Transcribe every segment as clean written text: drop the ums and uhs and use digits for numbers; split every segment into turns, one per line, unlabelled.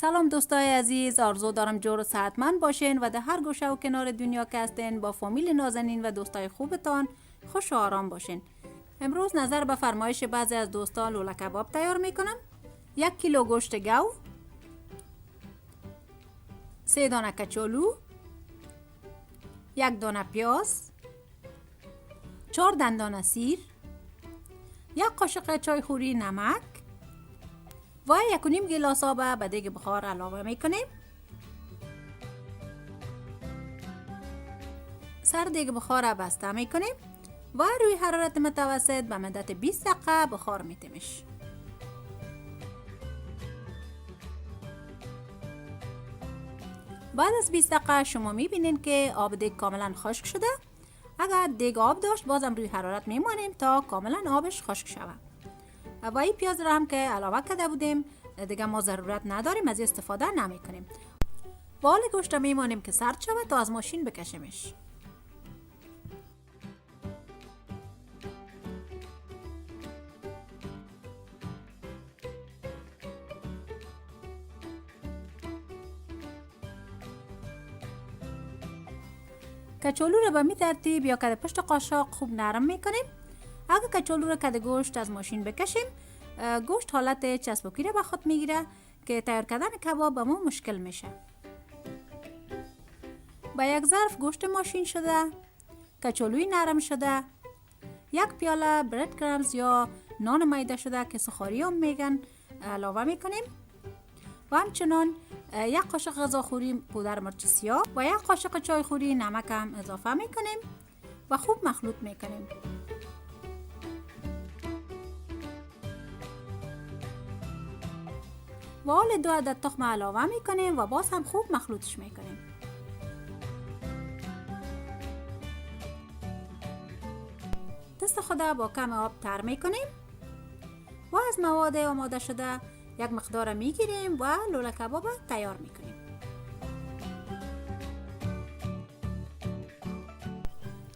سلام دوستای عزیز، آرزو دارم جور و صحتمند باشین و در هر گوشه و کنار دنیا که هستین با فامیل نازنین و دوستای خوبتان خوش و آرام باشین. امروز نظر به فرمایش بعضی از دوستان لوله کباب تیار میکنم. 1 کیلو گوشت گاو، 3 دانه کچالو، 1 دانه پیاز، 4 دندان سیر، 1 قاشق چای خوری نمک و 1.5 گیلاس آب به دیگ بخار علاوه میکنیم. سر دیگ بخار را بسته میکنیم و روی حرارت متوسط به مدت 20 دقیقه بخار میتیمش. بعد از 20 دقیقه شما میبینین که آب دیگ کاملا خشک شده. اگر دیگ آب داشت بازم روی حرارت میمانیم تا کاملا آبش خشک شود. و این پیاز را هم که علاوه کرده بودیم دیگه ما ضرورت نداریم، از استفاده نمی کنیم. و حال گوشت را میمانیم که سرد شود تا از ماشین بکشیمش. کچالو را به می ترتیب یا که پشت قاشق خوب نرم میکنیم. اگر کچالو را که گوشت از ماشین بکشیم گوشت حالت چسبوکی را به خود میگیره که تیار کردن کباب به ما مشکل میشه. با یک ظرف گوشت ماشین شده، کچالوی نرم شده، 1 پیاله برد کرمز یا نان میده شده که سخاری هم میگن علاوه میکنیم و همچنان 1 قاشق غذاخوری پودر مرچ سیاه و 1 قاشق چای خوری نمک هم اضافه میکنیم و خوب مخلوط میکنیم. و حال 2 عدد تخم علاوه میکنیم و باز هم خوب مخلوطش میکنیم. دست خود با کم آب تر میکنیم و از مواد آماده شده یک مقدار میگیریم و لوله کباب تیار میکنیم.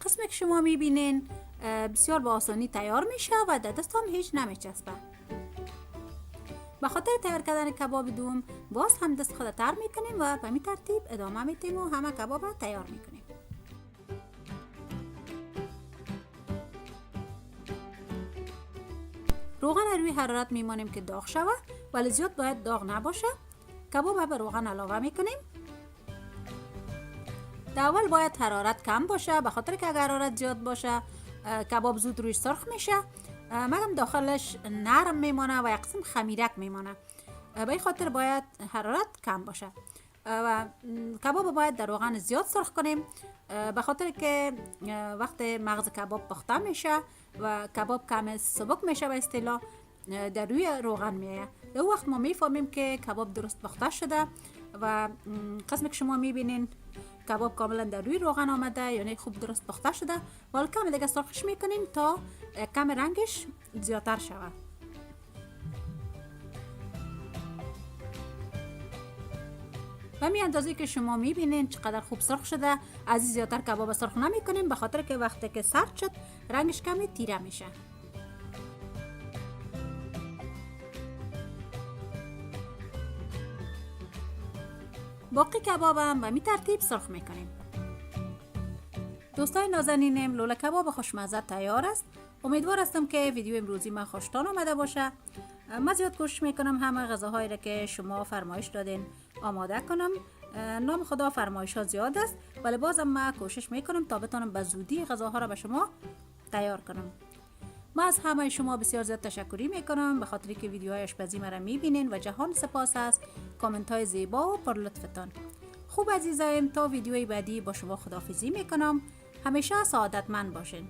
قسمی که شما میبینین بسیار با آسانی تیار میشه و در دست هم هیچ نمیچسبه. به خاطر تیار کردن کباب دوم باز هم دست خود تر میکنیم و به این ترتیب ادامه میتیم و همه کباب تیار میکنیم. روغن روی حرارت میمانیم که داغ شود ولی زیاد باید داغ نباشه. کباب به روغن علاوه میکنیم. در اول باید حرارت کم باشه به خاطر که اگر حرارت زیاد باشه کباب زود روی سرخ میشه، مگم داخلش نرم میمانه و یک قسم خمیرک میمانه. به این خاطر باید حرارت کم باشه و کباب باید در روغن زیاد سرخ کنیم به خاطر که وقت مغز کباب پخته میشه و کباب کم سبک میشه به اصطلاح در روی روغن میایه. در وقت ما میفهمیم که کباب درست پخته شده و قسمی که شما میبینین کباب کاملا در روی روغن آمده یعنی خوب درست پخته شده. ولی کم دیگه سرخش میکنیم تا کم رنگش زیادتر شود. و می اندازه که شما میبینین چقدر خوب سرخ شده. از این زیادتر کباب سرخ نمی کنیم به خاطر که وقتی که سرد شد رنگش کمی تیره میشه. باقی کبابم به می ترتیب سرخ میکنیم. دوستای نازنینم لوله کباب خوشمزه تیار است. امیدوار هستم که ویدیو امروزی من خوشتان آمده باشه. من زیاد کوشش میکنم همه غذاهایی را که شما فرمایش دادین آماده کنم. نام خدا فرمایش ها زیاد است ولی بازم من کوشش میکنم تا بتونم به زودی غذاها را به شما تیار کنم. من از همه شما بسیار زیاد تشکری میکنم به خاطر که ویدیوهای آشپزی مرا میبینین و جهان سپاس است کامنت های زیبا و پر لطفتان. خوب عزیزایم تا ویدیوی بعدی با شما خداحافظی میکنم. همیشه سعادتمند باشین.